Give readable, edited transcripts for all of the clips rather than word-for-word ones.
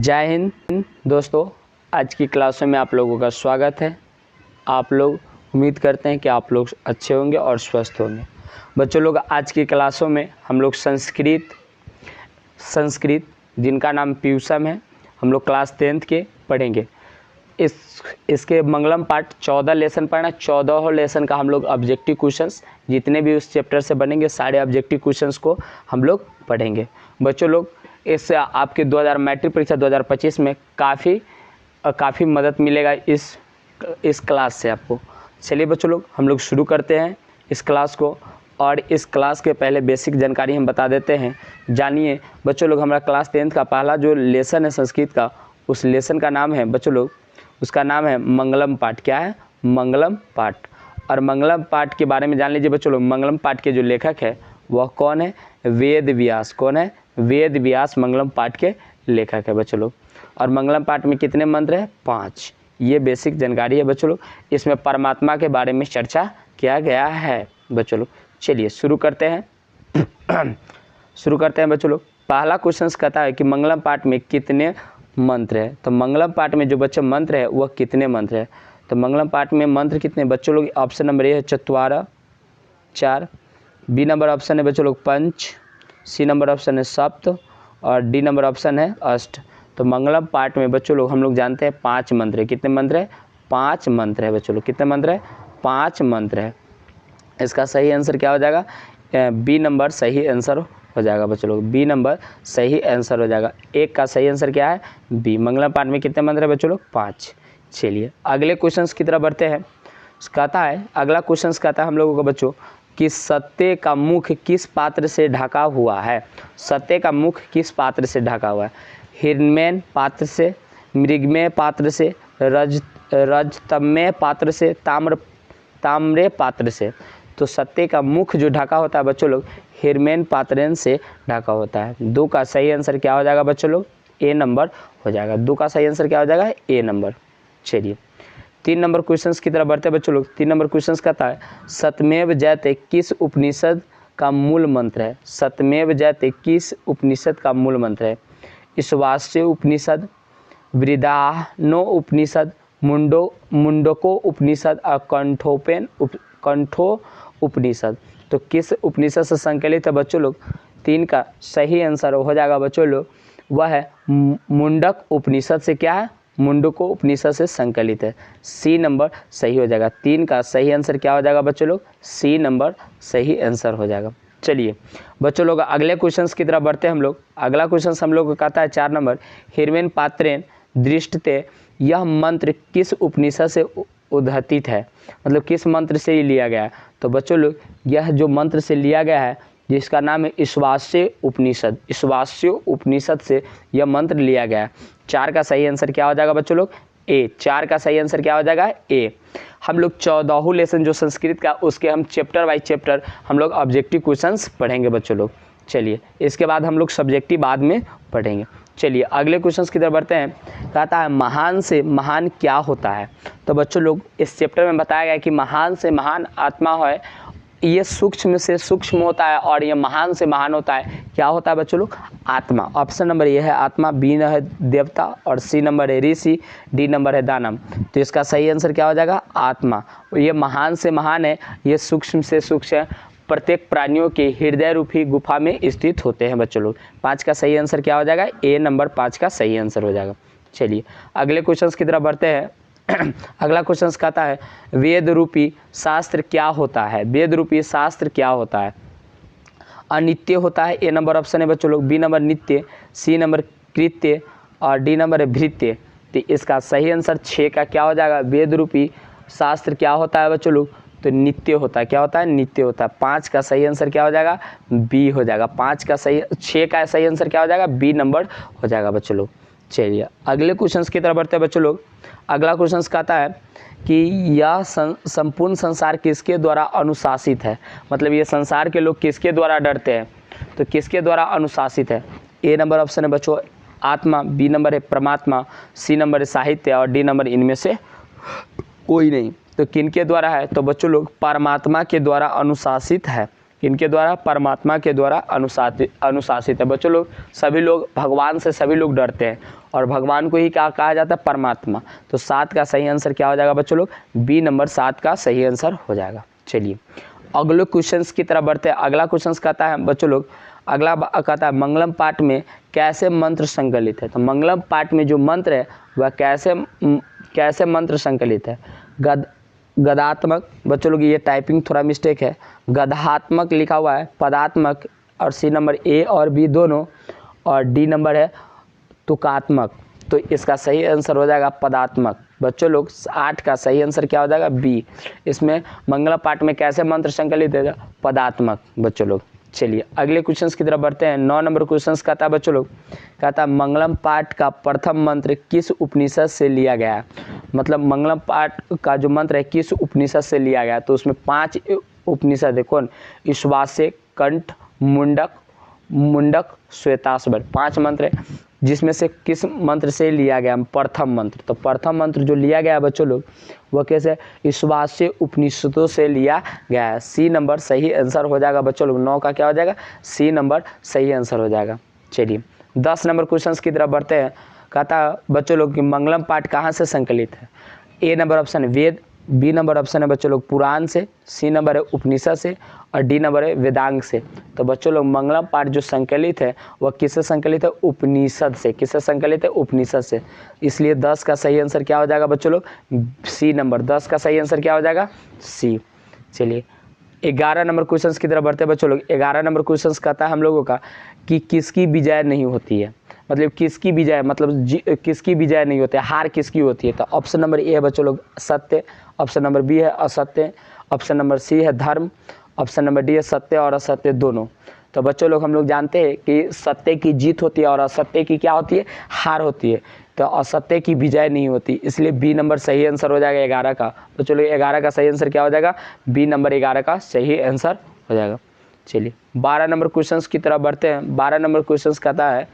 जय हिंद दोस्तों, आज की क्लासों में आप लोगों का स्वागत है। आप लोग उम्मीद करते हैं कि आप लोग अच्छे होंगे और स्वस्थ होंगे। बच्चों लोग, आज की क्लासों में हम लोग संस्कृत जिनका नाम पीयूषम है, हम लोग क्लास 10th के पढ़ेंगे। इसके मंगलम पाठ 14 लेसन पढ़ना। 14 लेसन का हम लोग ऑब्जेक्टिव क्वेश्चंस जितने भी उस चैप्टर से बनेंगे सारे ऑब्जेक्टिव क्वेश्चंस को हम लोग पढ़ेंगे। बच्चों लोग, इससे आपके मैट्रिक परीक्षा 2025 में काफ़ी मदद मिलेगा इस क्लास से आपको। चलिए बच्चों लोग, हम लोग शुरू करते हैं इस क्लास को। और इस क्लास के पहले बेसिक जानकारी हम बता देते हैं। जानिए बच्चों लोग, हमारा क्लास 10th का पहला जो लेसन है संस्कृत का, उस लेसन का नाम है बच्चों लोग, उसका नाम है मंगलम पाठ। क्या है? मंगलम पाठ। और मंगलम पाठ के बारे में जान लीजिए बच्चों लोग। मंगलम पाठ के जो लेखक है वह कौन है? वेद व्यास। कौन है? वेद व्यास मंगलम पाठ के लेखक है बच्चों लोग। और मंगलम पाठ में कितने मंत्र हैं? 5। ये बेसिक जानकारी है बच्चों लोग। इसमें परमात्मा के बारे में चर्चा किया गया है बच्चों लोग। चलिए शुरू करते हैं शुरू करते हैं बच्चों लोग। पहला क्वेश्चन कहता है कि मंगलम पाठ में कितने मंत्र है। तो मंगलम पाठ में जो बच्चे मंत्र है वह कितने मंत्र है? तो मंगलम पाठ में मंत्र कितने बच्चों लोग? ऑप्शन नंबर ए है चत्वारा 4, बी नंबर ऑप्शन है बच्चों लोग 5, सी नंबर ऑप्शन है सप्त और डी नंबर ऑप्शन है अष्ट। तो मंगलम पाठ में बच्चों लोग हम लोग जानते हैं 5 मंत्र है। कितने मंत्र है? 5 मंत्र है बच्चों लोग। कितने मंत्र है? 5 मंत्र है। इसका सही आंसर क्या हो जाएगा? बी नंबर सही आंसर हो जाएगा बच्चों लोग। बी नंबर सही आंसर हो जाएगा। एक का सही आंसर क्या है? बी। मंगलम पाठ में कितने मंत्र है बच्चों लोग? 5। चलिए अगले क्वेश्चन की तरफ बढ़ते हैं। कहता है, अगला क्वेश्चन कहता है हम लोगों को बच्चों कि सत्य का मुख किस पात्र से ढका हुआ है? सत्य का मुख किस पात्र से ढका हुआ है? हिरण्मय पात्र से, मृगमय पात्र से, रजतमय पात्र से, ताम्र पात्र से। तो सत्य का मुख जो ढका होता है बच्चों लोग, हिरण्मय पात्र से ढका होता है। 2 का सही आंसर क्या हो जाएगा बच्चों लोग? ए नंबर हो जाएगा। 2 का सही आंसर क्या हो जाएगा? ए नंबर। चलिए 3 नंबर क्वेश्चन की तरफ बढ़ते हैं बच्चों लोग। 3 नंबर क्वेश्चन कहता है, सत्यमेव जयते किस उपनिषद का मूल मंत्र है? सत्यमेव जयते किस उपनिषद का मूल मंत्र है? ईशावास्य उपनिषद, बृहदारण्यक उपनिषद, मुंडको उपनिषद और कंठो उपनिषद। तो किस उपनिषद से संकलित है बच्चों लोग? 3 का सही आंसर हो जाएगा बच्चों लोग, वह है मुंडक उपनिषद से। क्या है? मुंडको उपनिषद से संकलित है। सी नंबर सही हो जाएगा। 3 का सही आंसर क्या हो जाएगा बच्चों लोग? सी नंबर सही आंसर हो जाएगा। चलिए बच्चों लोग अगले क्वेश्चन की तरफ बढ़ते हैं हम लोग। अगला क्वेश्चन हम लोग को कहता है 4 नंबर, हिरण्मय पात्रेण दृष्टते, यह मंत्र किस उपनिषद से उद्धृत है? मतलब किस मंत्र से ही लिया गया है? तो बच्चों लोग, यह जो मंत्र से लिया गया है जिसका नाम है ईशावास्य उपनिषद, ईशावास्य उपनिषद से यह मंत्र लिया गया है। 4 का सही आंसर क्या हो जाएगा बच्चों लोग? ए। 4 का सही आंसर क्या हो जाएगा? ए। हम लोग 14 लेसन जो संस्कृत का, उसके हम चैप्टर बाय चैप्टर हम लोग ऑब्जेक्टिव क्वेश्चंस पढ़ेंगे बच्चों लोग। चलिए इसके बाद हम लोग सब्जेक्टिव बाद में पढ़ेंगे। चलिए अगले क्वेश्चन की तरफ बढ़ते हैं। कहता है, महान से महान क्या होता है? तो बच्चों लोग इस चैप्टर में बताया गया है कि महान से महान आत्मा है, ये सूक्ष्म से सूक्ष्म होता है और ये महान से महान होता है। क्या होता है बच्चों लोग? आत्मा। ऑप्शन नंबर ये है आत्मा, बी है देवता और सी नंबर है ऋषि, डी नंबर है दानव। तो इसका सही आंसर क्या हो जाएगा? आत्मा। ये महान से महान है, ये सूक्ष्म से सूक्ष्म प्रत्येक प्राणियों के हृदय रूपी गुफा में स्थित होते हैं बच्चों लोग। 5 का सही आंसर क्या हो जाएगा? ए नंबर 5 का सही आंसर हो जाएगा। चलिए अगले क्वेश्चन की तरफ बढ़ते हैं। अगला क्वेश्चन कहता है, वेद रूपी शास्त्र क्या होता है? वेद रूपी शास्त्र क्या होता है? अनित्य होता है। ए नंबर ऑप्शन है बच्चों लोग। बी नंबर नित्य, सी नंबर कृत्य और डी नंबर है भृत्य। तो इसका सही आंसर 6 का क्या हो जाएगा? वेद रूपी शास्त्र क्या होता है बच्चों लोग? तो नित्य होता है। क्या होता है? नित्य होता है। 5 का सही आंसर क्या हो जाएगा? बी हो जाएगा। 6 का सही आंसर क्या हो जाएगा? बी नंबर हो जाएगा बच्चों लोग। चलिए अगले क्वेश्चन की तरफ बढ़ते हैं बच्चों लोग। अगला क्वेश्चन कहता है कि यह संपूर्ण संसार किसके द्वारा अनुशासित है? मतलब ये संसार के लोग किसके द्वारा डरते हैं? तो किसके द्वारा अनुशासित है? ए नंबर ऑप्शन है बच्चों आत्मा, बी नंबर है परमात्मा, सी नंबर है साहित्य और डी नंबर इनमें से कोई नहीं। तो किनके द्वारा है? तो बच्चों लोग परमात्मा के द्वारा अनुशासित है। किनके द्वारा? परमात्मा के द्वारा अनुशासित है। बच्चों लोग सभी लोग भगवान से सभी लोग डरते हैं और भगवान को ही क्या कहा जाता है? परमात्मा। तो 7 का सही आंसर क्या हो जाएगा बच्चों लोग? बी नंबर 7 का सही आंसर हो जाएगा। चलिए अगले क्वेश्चंस की तरफ बढ़ते हैं। अगला क्वेश्चंस कहता है बच्चों लोग, अगला कहता है मंगलम पाठ में कैसे मंत्र संकलित है? तो मंगलम पाठ में जो मंत्र है वह कैसे मंत्र संकलित है? गदात्मक, बच्चों लोग ये टाइपिंग थोड़ा मिस्टेक है, गधात्मक लिखा हुआ है, पदात्मक, और सी नंबर ए और बी दोनों, और डी नंबर है तुकात्मक। तो इसका सही आंसर हो जाएगा पदात्मक। बच्चों लोग 8 का सही आंसर क्या हो जाएगा? बी। इसमें मंगला पाठ में कैसे मंत्र संकलित है? पदात्मक बच्चों लोग। चलिए अगले क्वेश्चंस की तरफ बढ़ते हैं। 9 नंबर क्वेश्चंस कहता है बच्चों लोग, कहता है मंगलम पाठ का प्रथम मंत्र किस उपनिषद से लिया गया है? मतलब मंगलम पाठ का जो मंत्र है किस उपनिषद से लिया गया है? तो उसमें 5 उपनिषद है। कौन? ईश्वास्य, कंठ, मुंडक, श्वेताश्वर, 5 मंत्र है, जिसमें से किस मंत्र से लिया गया? प्रथम मंत्र। तो प्रथम मंत्र जो लिया गया है बच्चों लोग वह कैसे? ईश्वास्य उपनिषदों से लिया गया है। सी नंबर सही आंसर हो जाएगा बच्चों लोग। 9 का क्या हो जाएगा? सी नंबर सही आंसर हो जाएगा। चलिए 10 नंबर क्वेश्चन की तरफ बढ़ते हैं। कहता बच्चों लोग कि मंगलम पाठ कहाँ से संकलित है? ए नंबर ऑप्शन है वेद, बी नंबर ऑप्शन है बच्चों लोग पुराण से, सी नंबर है उपनिषद से, और डी नंबर है वेदांग से। तो बच्चों लोग मंगलम पाठ जो संकलित है वह किससे संकलित है? उपनिषद से। किससे संकलित है? उपनिषद से। इसलिए 10 का सही आंसर क्या हो जाएगा बच्चों लोग? सी नंबर। 10 का सही आंसर क्या हो जाएगा? सी। चलिए 11 नंबर क्वेश्चन की तरफ बढ़ते हैं बच्चों लोग। 11 नंबर क्वेश्चन कहता है हम लोगों का कि किसकी विजय नहीं होती है? मतलब किसकी विजय, मतलब किसकी विजय नहीं होती है, हार किसकी होती है? तो ऑप्शन नंबर ए है बच्चों लोग सत्य, ऑप्शन नंबर बी है असत्य, ऑप्शन नंबर सी है धर्म, ऑप्शन नंबर डी है सत्य और असत्य दोनों। तो बच्चों लोग हम लोग जानते हैं कि सत्य की जीत होती है और असत्य की क्या होती है? हार होती है। तो असत्य की विजय नहीं होती, इसलिए बी नंबर सही आंसर हो जाएगा 11 का। तो चलो 11 का सही आंसर क्या हो जाएगा? बी नंबर 11 का सही आंसर हो जाएगा। चलिए 12 नंबर क्वेश्चंस की तरफ बढ़ते हैं। 12 नंबर क्वेश्चंस कहता है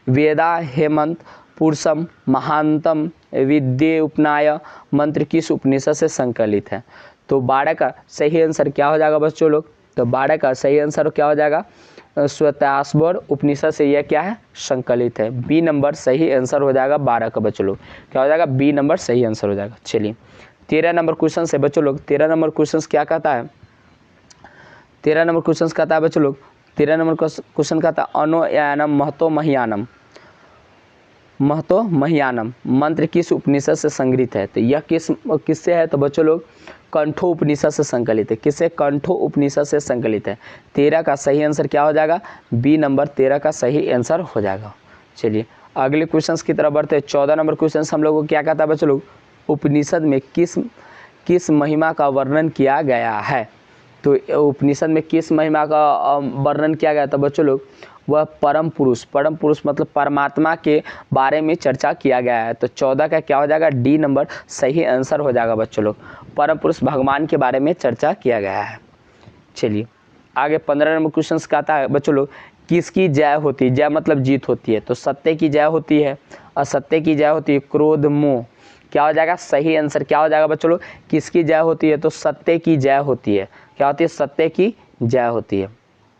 वेदा हेमंत पुरुषम महांतम विद्ये उपनाय मंत्र किस उपनिषद से संकलित है? तो 12 का सही आंसर क्या हो जाएगा बच्चों लोग? तो 12 का सही आंसर क्या हो जाएगा? श्वेताश्वर उपनिषद से यह क्या है? संकलित है। बी नंबर सही आंसर हो जाएगा 12 का बच्चों लोग। क्या हो जाएगा? बी नंबर सही आंसर हो जाएगा। चलिए 13 नंबर क्वेश्चन है बच्चों लोग। 13 नंबर क्वेश्चन क्या कहता है? 13 नंबर क्वेश्चन कहता है बच्चों लोग, 13 नंबर क्वेश्चन कहता है अनोयानम महतो महियानम मंत्र किस उपनिषद से संग्रहित है? तो यह किससे है? तो बच्चों लोग कंठो उपनिषद से संकलित है। किससे? कंठो उपनिषद से संकलित है। 13 का सही आंसर क्या हो जाएगा? बी नंबर 13 का सही आंसर हो जाएगा। चलिए अगले क्वेश्चंस की तरफ बढ़ते हैं। 14 नंबर क्वेश्चन हम लोगों को क्या कहता है बच्चों लोग? उपनिषद में किस महिमा का वर्णन किया गया है? तो उपनिषद में किस महिमा का वर्णन किया गया? तो बच्चों लोग वह परम पुरुष मतलब परमात्मा के बारे में चर्चा किया गया है। तो 14 का क्या हो जाएगा? डी नंबर सही आंसर हो जाएगा बच्चों लोग। परम पुरुष भगवान के बारे में चर्चा किया गया है। चलिए आगे 15 नंबर क्वेश्चन कहता है बच्चों लोग किसकी जय होती है? जय मतलब जीत होती है। तो सत्य की जय होती है, असत्य की जय होती है, क्रोध मोह। क्या हो जाएगा? सही आंसर क्या हो जाएगा बच्चों लोग? किसकी जय होती है? तो सत्य की जय होती है। क्या होती है? सत्य की जय होती है।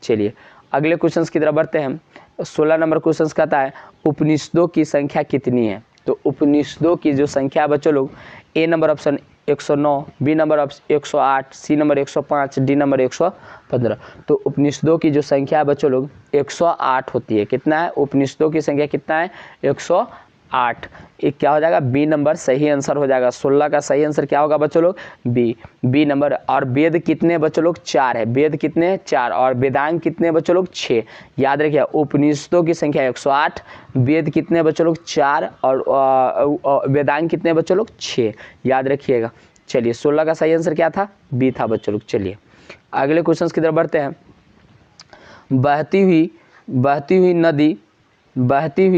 चलिए अगले क्वेश्चन की तरफ बढ़ते हैं। 16 नंबर क्वेश्चन कहता है उपनिषदों की संख्या कितनी है? तो उपनिषदों की जो संख्या है बच्चों लोग, A number option 109, B number option 108, C number 105, D number 115। तो उपनिषदों की जो संख्या है बच्चों लोग 108 होती है। कितना है? उपनिषदों की संख्या कितना है? 108। एक क्या हो जाएगा? बी नंबर सही आंसर हो जाएगा। 16 का सही आंसर क्या होगा बच्चों लोग? B number. और वेद कितने बच्चों लोग? 4 है। वेद कितने? 4। और वेदांग कितने बच्चों लोग? 6। याद रखिए उपनिषदों की संख्या 108, वेद कितने बच्चों लोग? 4, और वेदांग कितने बच्चों लोग? 6। याद रखिएगा। चलिए 16 का सही आंसर क्या था? बी था बच्चों लोग। चलिए अगले क्वेश्चन की तरफ बढ़ते हैं। बहती हुई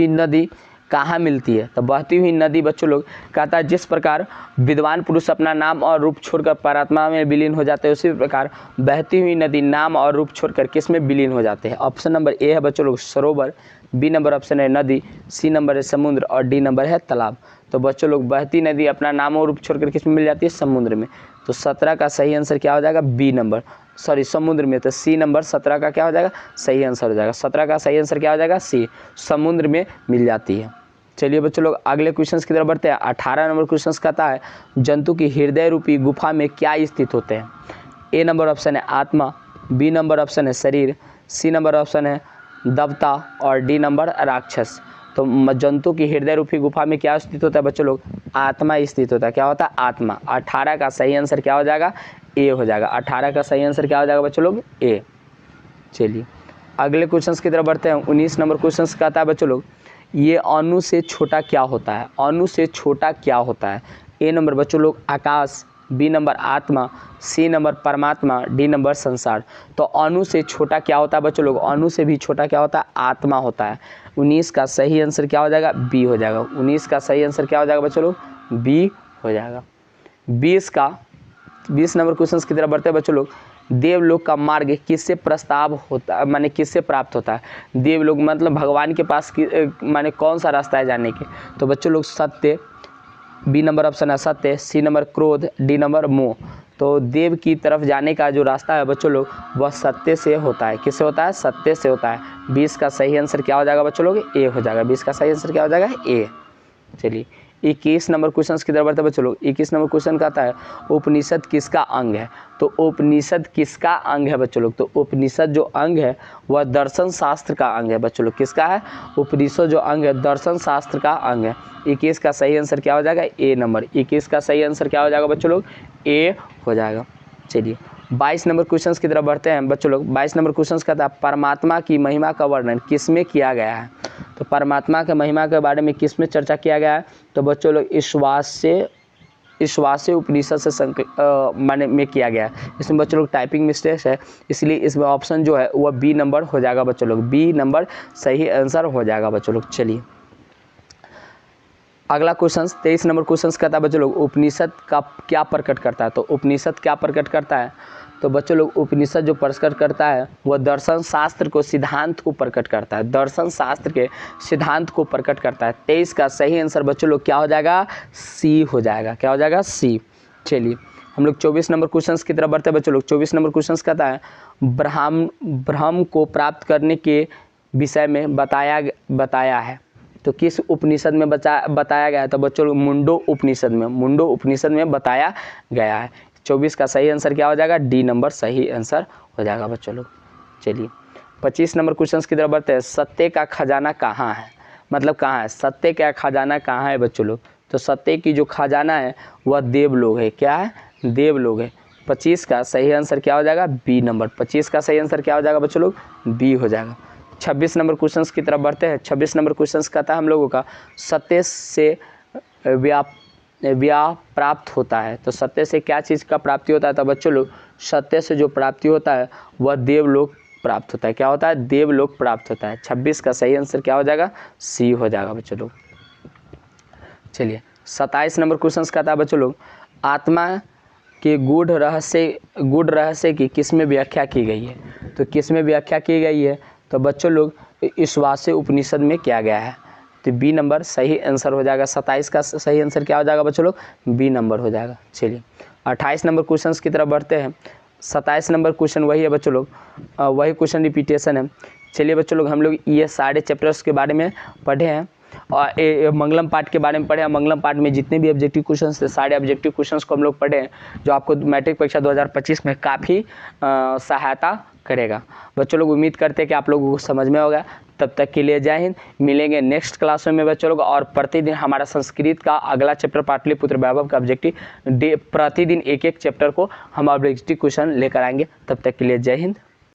नदी कहाँ मिलती है? तो बहती हुई नदी बच्चों लोग कहता है जिस प्रकार विद्वान पुरुष अपना नाम और रूप छोड़कर परमात्मा में विलीन हो जाते हैं, उसी प्रकार बहती हुई नदी नाम और रूप छोड़कर किस में विलीन हो जाते हैं? ऑप्शन नंबर ए है बच्चों लोग सरोवर, बी नंबर ऑप्शन है नदी, सी नंबर है समुद्र, और डी नंबर है तालाब। तो बच्चों लोग बहती नदी अपना नाम और रूप छोड़कर किस में मिल जाती है? समुद्र में। तो 17 का सही आंसर क्या हो जाएगा? बी नंबर समुद्र में, तो सी नंबर 17 का क्या हो जाएगा, सही आंसर हो जाएगा। 17 का सही आंसर क्या हो जाएगा, सी, समुद्र में मिल जाती है। चलिए बच्चों लोग अगले क्वेश्चन की तरफ बढ़ते हैं। 18 नंबर क्वेश्चन कहता है जंतु की हृदय रूपी गुफा में क्या स्थित होते हैं। ए नंबर ऑप्शन है आत्मा, बी नंबर ऑप्शन है शरीर, सी नंबर ऑप्शन है देवता और डी नंबर राक्षस। तो जंतु की हृदय रूपी गुफा में क्या स्थित होता है बच्चों लोग, आत्मा स्थित होता है। क्या होता है, आत्मा। 18 का सही आंसर क्या हो जाएगा, ए हो जाएगा। 18 का सही आंसर क्या हो जाएगा बच्चों लोग, ए। चलिए अगले क्वेश्चन की तरफ बढ़ते हैं। 19 नंबर क्वेश्चन कहता है बच्चों लोग ये अणु से छोटा क्या होता है। अणु से छोटा क्या होता है। ए नंबर बच्चों लोग आकाश, बी नंबर आत्मा, सी नंबर परमात्मा, डी नंबर संसार। तो अणु से छोटा क्या होता है बच्चों लोग, अणु से भी छोटा क्या होता है, आत्मा होता है। 19 का सही आंसर क्या हो जाएगा, बी हो जाएगा। 19 का सही आंसर क्या हो जाएगा बच्चों लोग, बी हो जाएगा। 20 नंबर क्वेश्चन की तरफ बढ़ते हैं बच्चों लोग। देवलोक का मार्ग किससे प्रस्ताव होता है, माने किससे प्राप्त होता है। देवलोक मतलब भगवान के पास माने कौन सा रास्ता है जाने के। तो बच्चों लोग सत्य, बी नंबर ऑप्शन है सत्य, सी नंबर क्रोध, डी नंबर मोह। तो देव की तरफ जाने का जो रास्ता है बच्चों लोग वह सत्य से होता है। किससे होता है, सत्य से होता है। 20 का सही आंसर क्या हो जाएगा बच्चों लोग, ए हो जाएगा। 20 का सही आंसर क्या हो जाएगा, ए। चलिए 21 नंबर क्वेश्चन की तरफ बढ़ते बच्चों लोग। 21 नंबर क्वेश्चन कहता है उपनिषद किसका अंग है। तो उपनिषद किसका अंग है बच्चों लोग, तो उपनिषद जो अंग है वह दर्शन शास्त्र का अंग है बच्चों लोग। किसका है, उपनिषद जो अंग है दर्शन शास्त्र का अंग है। 21 का सही आंसर क्या हो जाएगा, ए नंबर। 21 का सही आंसर क्या हो जाएगा बच्चों लोग, ए हो जाएगा। चलिए 22 नंबर क्वेश्चन की तरफ बढ़ते हैं बच्चों लोग। 22 नंबर क्वेश्चन कहता है परमात्मा की महिमा का वर्णन किसमें किया गया है। तो परमात्मा के महिमा के बारे में किसमें चर्चा किया गया है। तो बच्चों लोग ईश्वास्य उपनिषद से माने में किया गया है। इसमें बच्चों लोग टाइपिंग मिस्टेक है, इसलिए इसमें ऑप्शन जो है वह बी नंबर हो जाएगा बच्चों लोग। बी नंबर सही आंसर हो जाएगा बच्चों लोग। चलिए अगला क्वेश्चन 23 नंबर क्वेश्चन कहता है बच्चों लोग उपनिषद का क्या प्रकट करता है। तो उपनिषद क्या प्रकट करता है। तो बच्चों लोग उपनिषद जो प्रकट करता है वह दर्शन शास्त्र को सिद्धांत को प्रकट करता है। दर्शन शास्त्र के सिद्धांत को प्रकट करता है। 23 का सही आंसर बच्चों लोग क्या हो जाएगा, सी हो जाएगा। क्या हो जाएगा, सी। चलिए हम लोग 24 नंबर क्वेश्चन की तरफ बढ़ते हैं बच्चों लोग। 24 नंबर क्वेश्चन कहता है ब्रह्म को प्राप्त करने के विषय में बताया है। तो किस उपनिषद में बताया गया है। तो बच्चों लोग मुंडो उपनिषद में बताया गया है। 24 का सही आंसर क्या हो जाएगा, डी नंबर सही आंसर हो जाएगा बच्चों लोग। चलिए 25 नंबर क्वेश्चन की तरफ बढ़ते हैं। सत्य का खजाना कहाँ है, मतलब कहाँ है, सत्य का खजाना कहाँ है बच्चों लोग। तो सत्य की जो खजाना है वह देवलोक है। क्या है, देवलोक है। 25 का सही आंसर क्या हो जाएगा, बी नंबर। 25 का सही आंसर क्या हो जाएगा बच्चों लोग, बी हो जाएगा। 26 नंबर क्वेश्चन की तरफ बढ़ते हैं। 26 नंबर क्वेश्चन कहता है हम लोगों का सत्य से व्या प्राप्त होता है। तो सत्य से क्या चीज़ का प्राप्ति होता है। तो बच्चों लोग सत्य से जो प्राप्ति होता है वह देवलोक प्राप्त होता है। क्या होता है, देवलोक प्राप्त होता है। 26 का सही आंसर क्या हो जाएगा, सी हो जाएगा बच्चों लोग। चलिए 27 नंबर क्वेश्चन कहता है बच्चों लोग आत्मा के गूढ़ रहस्य की किस में व्याख्या की गई है। तो किस में व्याख्या की गई है। तो बच्चों लोग ईश्वास्य उपनिषद में किया गया है। तो बी नंबर सही आंसर हो जाएगा। 27 का सही आंसर क्या हो जाएगा बच्चों लोग, बी नंबर हो जाएगा। चलिए 28 नंबर क्वेश्चन की तरफ बढ़ते हैं। 27 नंबर क्वेश्चन वही है बच्चों लोग, वही क्वेश्चन रिपीटेशन है। चलिए बच्चों लोग हम लोग ये सारे चैप्टर्स के बारे में पढ़े हैं और मंगलम पाठ के बारे में पढ़े हैं। मंगलम पाठ में जितने भी ऑब्जेक्टिव क्वेश्चंस थे सारे ऑब्जेक्टिव क्वेश्चंस को हम लोग पढ़े हैं, जो आपको मैट्रिक परीक्षा 2025 में काफ़ी सहायता करेगा। बच्चों लोग उम्मीद करते हैं कि आप लोगों को समझ में होगा। तब तक के लिए जय हिंद। मिलेंगे नेक्स्ट क्लास में बच्चों लोग। और प्रतिदिन हमारा संस्कृत का अगला चैप्टर पाटलिपुत्र वैभव का ऑब्जेक्टिव प्रतिदिन एक चैप्टर को हम ऑब्जेक्टिव क्वेश्चन लेकर आएंगे। तब तक के लिए जय हिंद।